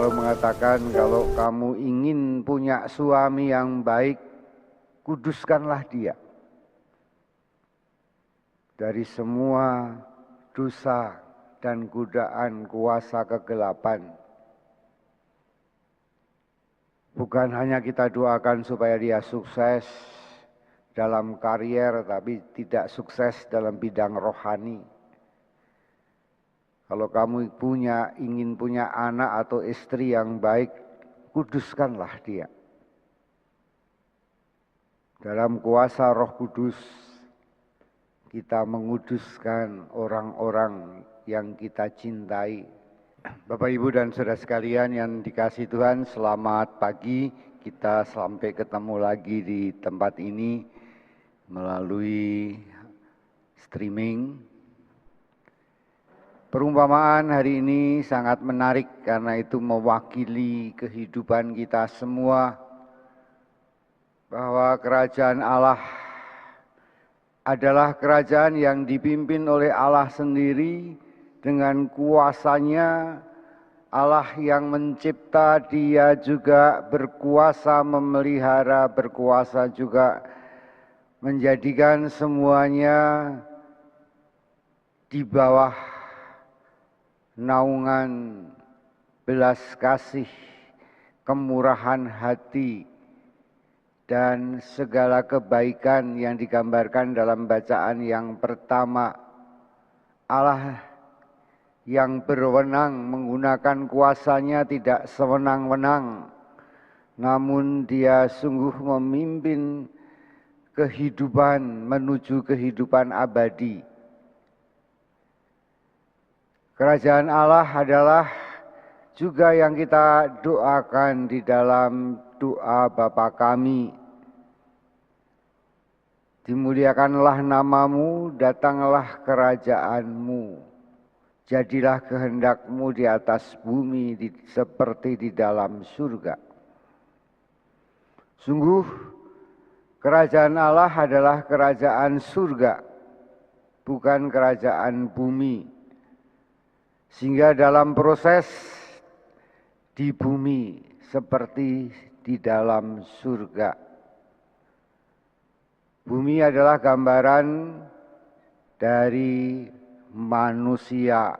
selalu mengatakan kalau kamu ingin punya suami yang baik, kuduskanlah dia dari semua dosa dan godaan kuasa kegelapan. Bukan hanya kita doakan supaya dia sukses dalam karier, tapi tidak sukses dalam bidang rohani. Kalau kamu ingin punya anak atau istri yang baik, kuduskanlah dia. Dalam kuasa Roh Kudus, kita menguduskan orang-orang yang kita cintai. Bapak, Ibu, dan saudara sekalian yang dikasihi Tuhan, selamat pagi. Kita sampai ketemu lagi di tempat ini melalui streaming. Perumpamaan hari ini sangat menarik karena itu mewakili kehidupan kita semua, bahwa kerajaan Allah adalah kerajaan yang dipimpin oleh Allah sendiri dengan kuasanya. Allah yang mencipta, Dia juga berkuasa memelihara, berkuasa juga menjadikan semuanya di bawah naungan belas kasih, kemurahan hati, dan segala kebaikan yang digambarkan dalam bacaan yang pertama. Allah yang berwenang menggunakan kuasanya tidak sewenang-wenang, namun Dia sungguh memimpin kehidupan menuju kehidupan abadi. Kerajaan Allah adalah juga yang kita doakan di dalam doa Bapa kami. Dimuliakanlah namamu, datanglah kerajaanmu. Jadilah kehendakmu di atas bumi seperti di dalam surga. Sungguh, kerajaan Allah adalah kerajaan surga, bukan kerajaan bumi. Sehingga dalam proses di bumi seperti di dalam surga. Bumi adalah gambaran dari manusia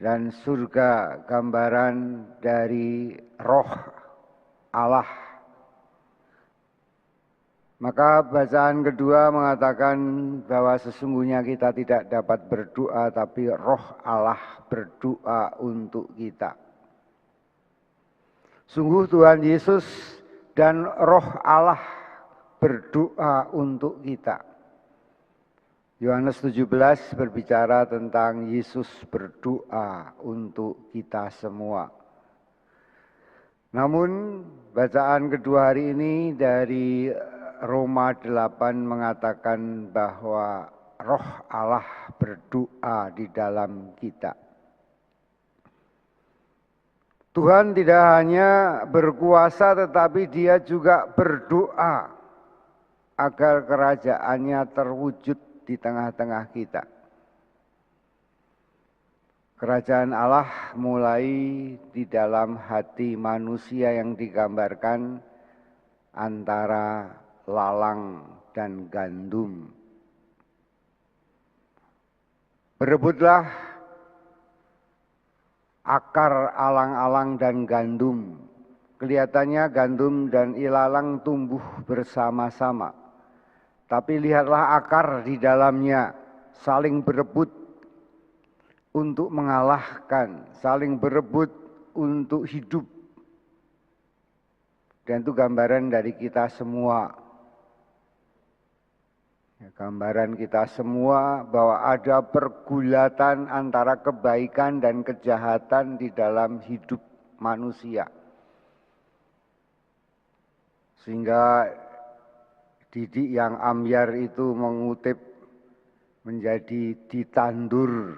dan surga gambaran dari roh Allah. Maka bacaan kedua mengatakan bahwa sesungguhnya kita tidak dapat berdoa, tapi roh Allah berdoa untuk kita. Sungguh Tuhan Yesus dan roh Allah berdoa untuk kita. Yohanes 17 berbicara tentang Yesus berdoa untuk kita semua. Namun bacaan kedua hari ini dari Roma 8 mengatakan bahwa roh Allah berdoa di dalam kita. Tuhan tidak hanya berkuasa tetapi Dia juga berdoa agar kerajaannya terwujud di tengah-tengah kita. Kerajaan Allah mulai di dalam hati manusia yang digambarkan antara lalang dan gandum. Berebutlah akar alang-alang dan gandum. Kelihatannya gandum dan ilalang tumbuh bersama-sama. Tapi lihatlah akar di dalamnya saling berebut untuk mengalahkan, saling berebut untuk hidup. Dan itu gambaran dari kita semua. Gambaran kita semua bahwa ada pergulatan antara kebaikan dan kejahatan di dalam hidup manusia. Sehingga Didik yang ambyar itu mengutip menjadi ditandur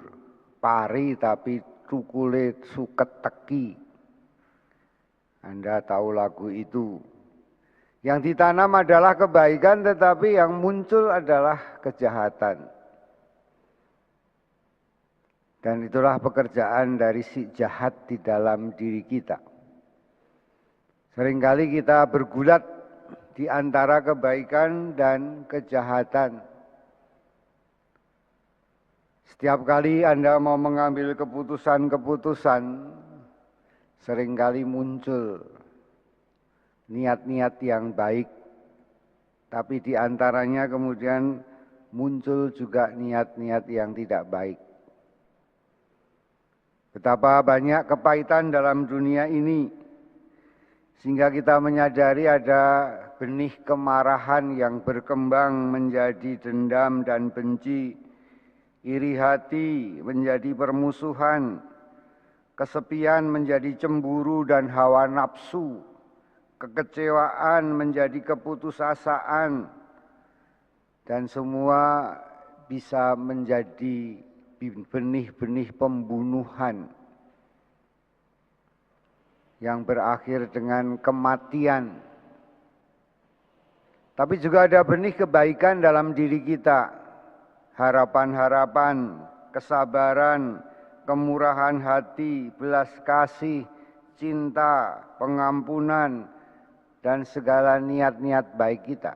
pari tapi cukule suket teki. Anda tahu lagu itu. Yang ditanam adalah kebaikan tetapi yang muncul adalah kejahatan. Dan itulah pekerjaan dari si jahat di dalam diri kita. Seringkali kita bergulat di antara kebaikan dan kejahatan. Setiap kali Anda mau mengambil keputusan-keputusan, seringkali muncul niat-niat yang baik, tapi di antaranya kemudian muncul juga niat-niat yang tidak baik. Betapa banyak kepahitan dalam dunia ini, sehingga kita menyadari ada benih kemarahan yang berkembang menjadi dendam dan benci, iri hati menjadi permusuhan, kesepian menjadi cemburu dan hawa nafsu, kekecewaan menjadi keputusasaan, dan semua bisa menjadi benih-benih pembunuhan yang berakhir dengan kematian. Tapi juga ada benih kebaikan dalam diri kita, harapan-harapan, kesabaran, kemurahan hati, belas kasih, cinta, pengampunan, dan segala niat-niat baik kita.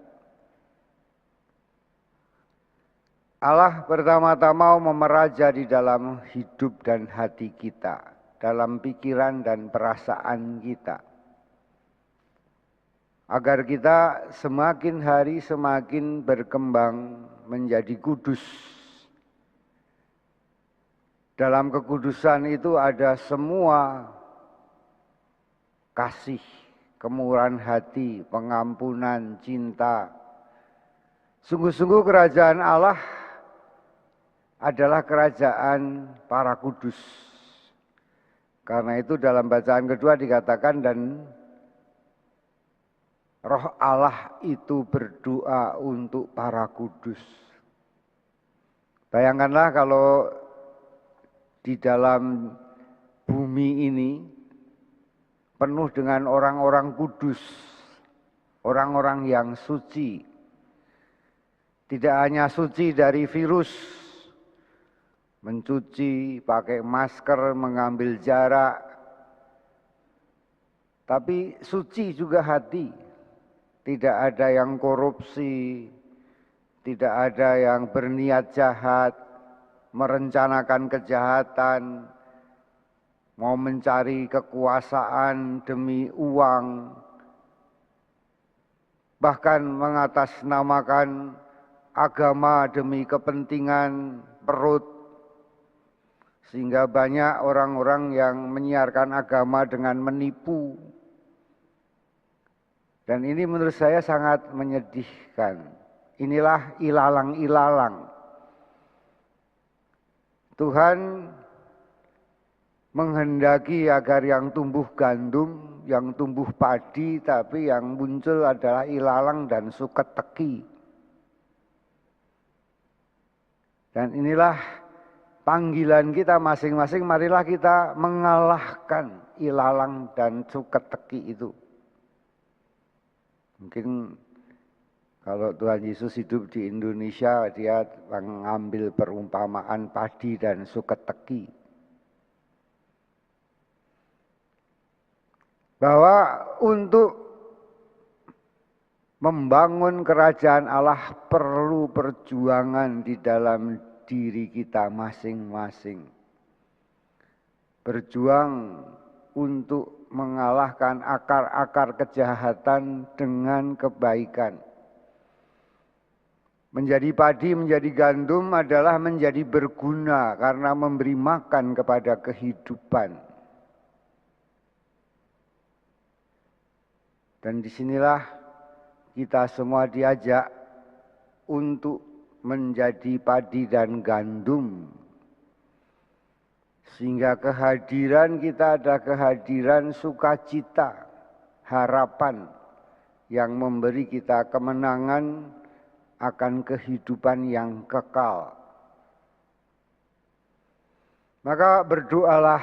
Allah pertama-tama memeraja di dalam hidup dan hati kita, dalam pikiran dan perasaan kita. Agar kita semakin hari semakin berkembang menjadi kudus. Dalam kekudusan itu ada semua kasih, kemurahan hati, pengampunan, cinta. Sungguh-sungguh kerajaan Allah adalah kerajaan para kudus. Karena itu dalam bacaan kedua dikatakan, dan Roh Allah itu berdoa untuk para kudus. Bayangkanlah kalau di dalam bumi ini penuh dengan orang-orang kudus, orang-orang yang suci. Tidak hanya suci dari virus, mencuci, pakai masker, mengambil jarak, tapi suci juga hati. Tidak ada yang korupsi, tidak ada yang berniat jahat, merencanakan kejahatan, mau mencari kekuasaan demi uang, bahkan mengatasnamakan agama demi kepentingan perut, sehingga banyak orang-orang yang menyiarkan agama dengan menipu. Dan ini menurut saya sangat menyedihkan. Inilah ilalang-ilalang. Tuhan menghendaki agar yang tumbuh gandum, yang tumbuh padi, tapi yang muncul adalah ilalang dan suket teki. Dan inilah panggilan kita masing-masing, marilah kita mengalahkan ilalang dan suket teki itu. Mungkin kalau Tuhan Yesus hidup di Indonesia, dia mengambil perumpamaan padi dan suket teki. Bahwa untuk membangun kerajaan Allah perlu perjuangan di dalam diri kita masing-masing. Berjuang untuk mengalahkan akar-akar kejahatan dengan kebaikan. Menjadi padi, menjadi gandum adalah menjadi berguna karena memberi makan kepada kehidupan. Dan disinilah kita semua diajak untuk menjadi padi dan gandum. Sehingga kehadiran kita adalah kehadiran sukacita, harapan yang memberi kita kemenangan akan kehidupan yang kekal. Maka berdoalah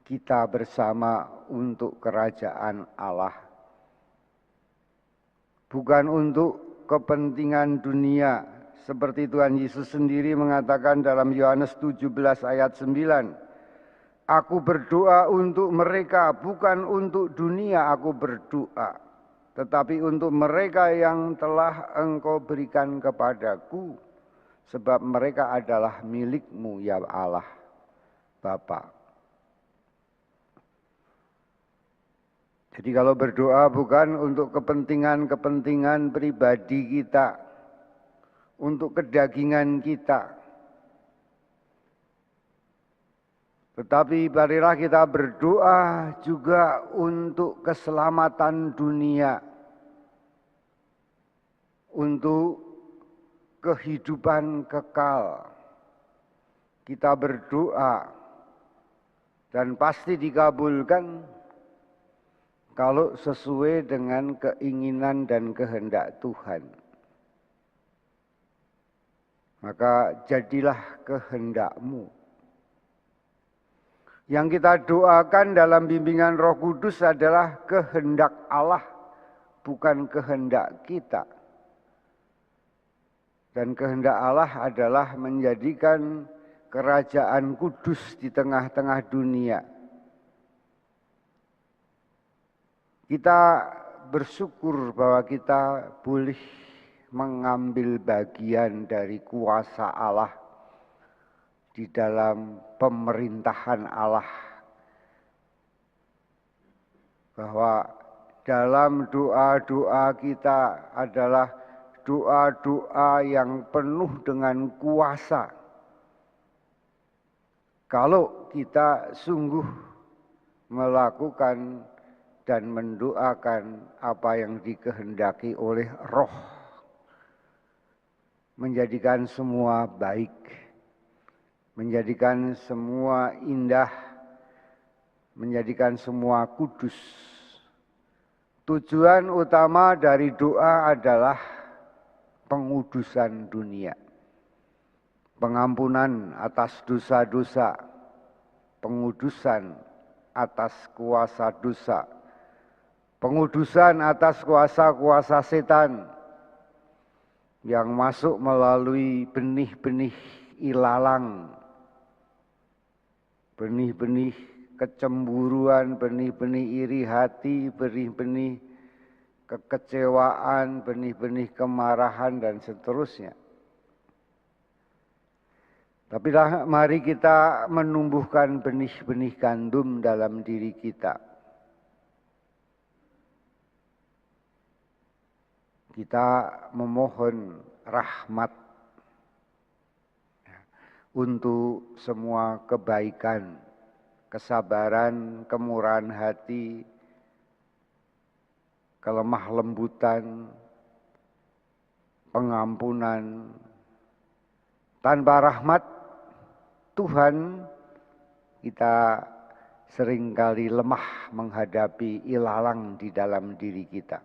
kita bersama untuk kerajaan Allah. Bukan untuk kepentingan dunia seperti Tuhan Yesus sendiri mengatakan dalam Yohanes 17 ayat 9, aku berdoa untuk mereka, bukan untuk dunia aku berdoa, tetapi untuk mereka yang telah Engkau berikan kepadaku, sebab mereka adalah milik-Mu ya Allah Bapa. Jadi kalau berdoa bukan untuk kepentingan-kepentingan pribadi kita, untuk kedagingan kita, tetapi marilah kita berdoa juga untuk keselamatan dunia, untuk kehidupan kekal. Kita berdoa dan pasti dikabulkan kalau sesuai dengan keinginan dan kehendak Tuhan. Maka jadilah kehendak-Mu. Yang kita doakan dalam bimbingan Roh Kudus adalah kehendak Allah, bukan kehendak kita. Dan kehendak Allah adalah menjadikan kerajaan kudus di tengah-tengah dunia. Kita bersyukur bahwa kita boleh mengambil bagian dari kuasa Allah di dalam pemerintahan Allah, bahwa dalam doa-doa kita adalah doa-doa yang penuh dengan kuasa. Kalau kita sungguh melakukan dan mendoakan apa yang dikehendaki oleh Roh, menjadikan semua baik, menjadikan semua indah, menjadikan semua kudus. Tujuan utama dari doa adalah pengudusan dunia, pengampunan atas dosa-dosa, pengudusan atas kuasa dosa, pengudusan atas kuasa-kuasa setan yang masuk melalui benih-benih ilalang, benih-benih kecemburuan, benih-benih iri hati, benih-benih kekecewaan, benih-benih kemarahan, dan seterusnya. Tapi mari kita menumbuhkan benih-benih gandum dalam diri kita. Kita memohon rahmat untuk semua kebaikan, kesabaran, kemurahan hati, kelemah lembutan, pengampunan. Tanpa rahmat Tuhan, kita seringkali lemah menghadapi ilalang di dalam diri kita.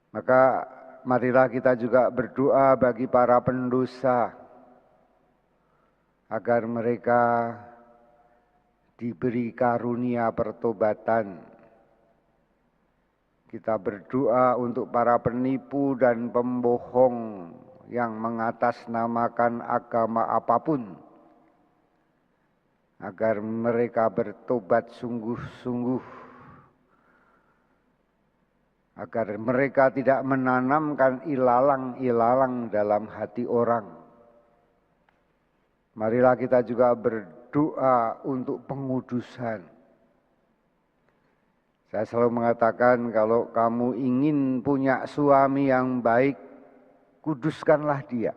Maka marilah kita juga berdoa bagi para pendosa, agar mereka diberi karunia pertobatan. Kita berdoa untuk para penipu dan pembohong yang mengatasnamakan agama apapun, agar mereka bertobat sungguh-sungguh, agar mereka tidak menanamkan ilalang-ilalang dalam hati orang. Marilah kita juga berdoa untuk pengudusan. Saya selalu mengatakan, kalau kamu ingin punya suami yang baik, kuduskanlah dia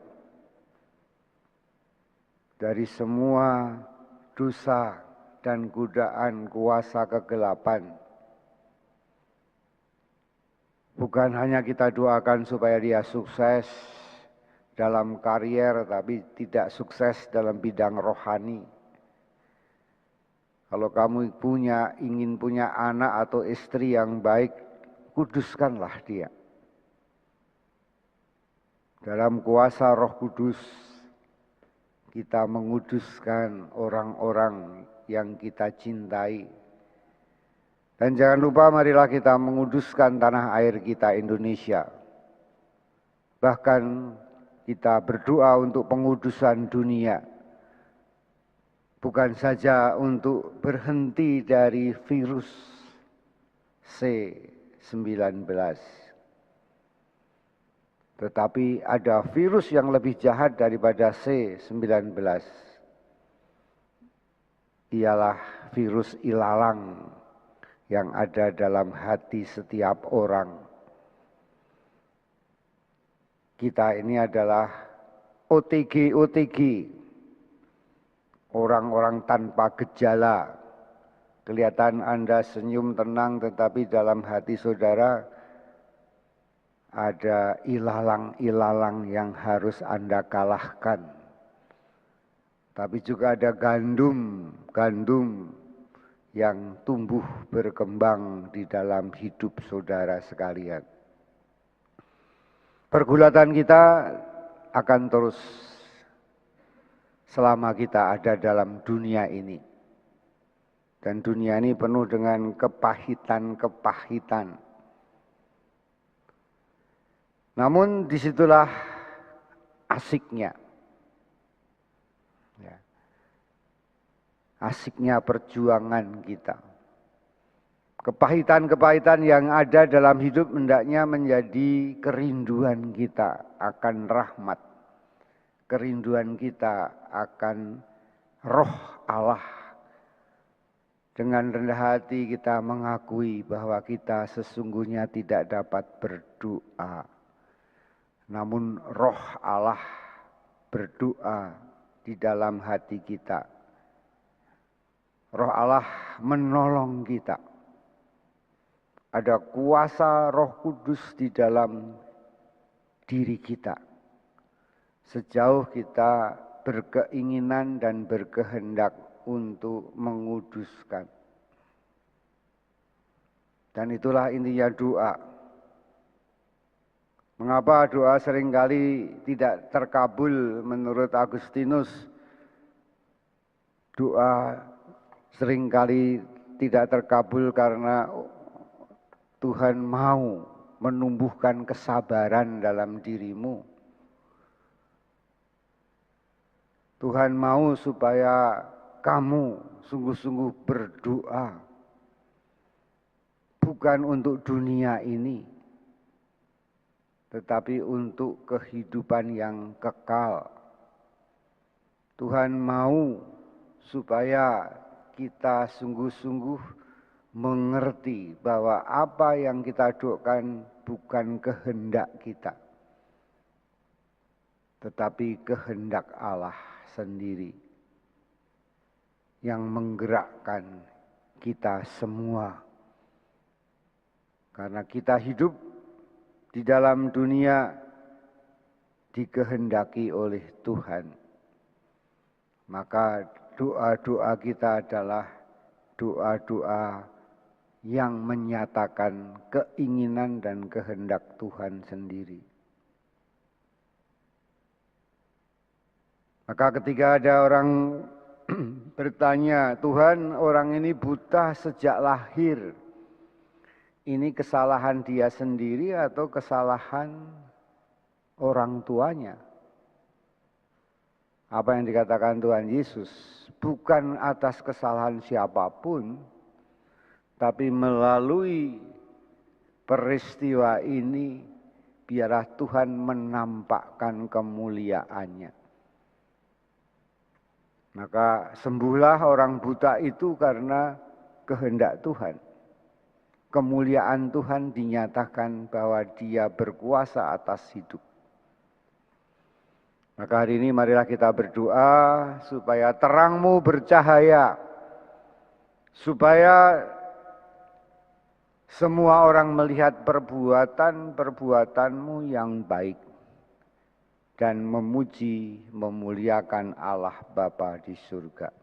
dari semua dosa dan godaan kuasa kegelapan. Bukan hanya kita doakan supaya dia sukses dalam karier, tapi tidak sukses dalam bidang rohani. Kalau kamu ingin punya anak atau istri yang baik, kuduskanlah dia. Dalam kuasa Roh Kudus, kita menguduskan orang-orang yang kita cintai. Dan jangan lupa, marilah kita menguduskan tanah air kita Indonesia. Bahkan kita berdoa untuk pengudusan dunia. Bukan saja untuk berhenti dari virus C-19. Tetapi ada virus yang lebih jahat daripada C-19. Ialah virus ilalang yang ada dalam hati setiap orang. Kita ini adalah OTG, orang-orang tanpa gejala. Kelihatan Anda senyum tenang, tetapi dalam hati saudara ada ilalang-ilalang yang harus Anda kalahkan. Tapi juga ada gandum yang tumbuh berkembang di dalam hidup saudara sekalian. Pergulatan kita akan terus selama kita ada dalam dunia ini. Dan dunia ini penuh dengan kepahitan. Namun disitulah asiknya. Asiknya perjuangan kita. Kepahitan-kepahitan yang ada dalam hidup hendaknya menjadi kerinduan kita akan rahmat. Kerinduan kita akan roh Allah. Dengan rendah hati kita mengakui bahwa kita sesungguhnya tidak dapat berdoa. Namun roh Allah berdoa di dalam hati kita. Roh Allah menolong kita. Ada kuasa Roh Kudus di dalam diri kita. Sejauh kita berkeinginan dan berkehendak untuk menguduskan. Dan itulah intinya doa. Mengapa doa seringkali tidak terkabul menurut Agustinus? Doa seringkali tidak terkabul karena Tuhan mau menumbuhkan kesabaran dalam dirimu. Tuhan mau supaya kamu sungguh-sungguh berdoa. Bukan untuk dunia ini, tetapi untuk kehidupan yang kekal. Tuhan mau supaya kita sungguh-sungguh mengerti bahwa apa yang kita doakan bukan kehendak kita, tetapi kehendak Allah sendiri yang menggerakkan kita semua. Karena kita hidup di dalam dunia dikehendaki oleh Tuhan. Maka doa-doa kita adalah doa-doa yang menyatakan keinginan dan kehendak Tuhan sendiri. Maka ketika ada orang bertanya, Tuhan, orang ini buta sejak lahir. Ini kesalahan dia sendiri atau kesalahan orang tuanya? Apa yang dikatakan Tuhan Yesus, bukan atas kesalahan siapapun, tapi melalui peristiwa ini, biarlah Tuhan menampakkan kemuliaannya. Maka sembuhlah orang buta itu karena kehendak Tuhan. Kemuliaan Tuhan dinyatakan bahwa Dia berkuasa atas hidup. Maka hari ini marilah kita berdoa supaya terang-Mu bercahaya. Supaya semua orang melihat perbuatan-perbuatan-Mu yang baik. Dan memuji, memuliakan Allah Bapa di surga.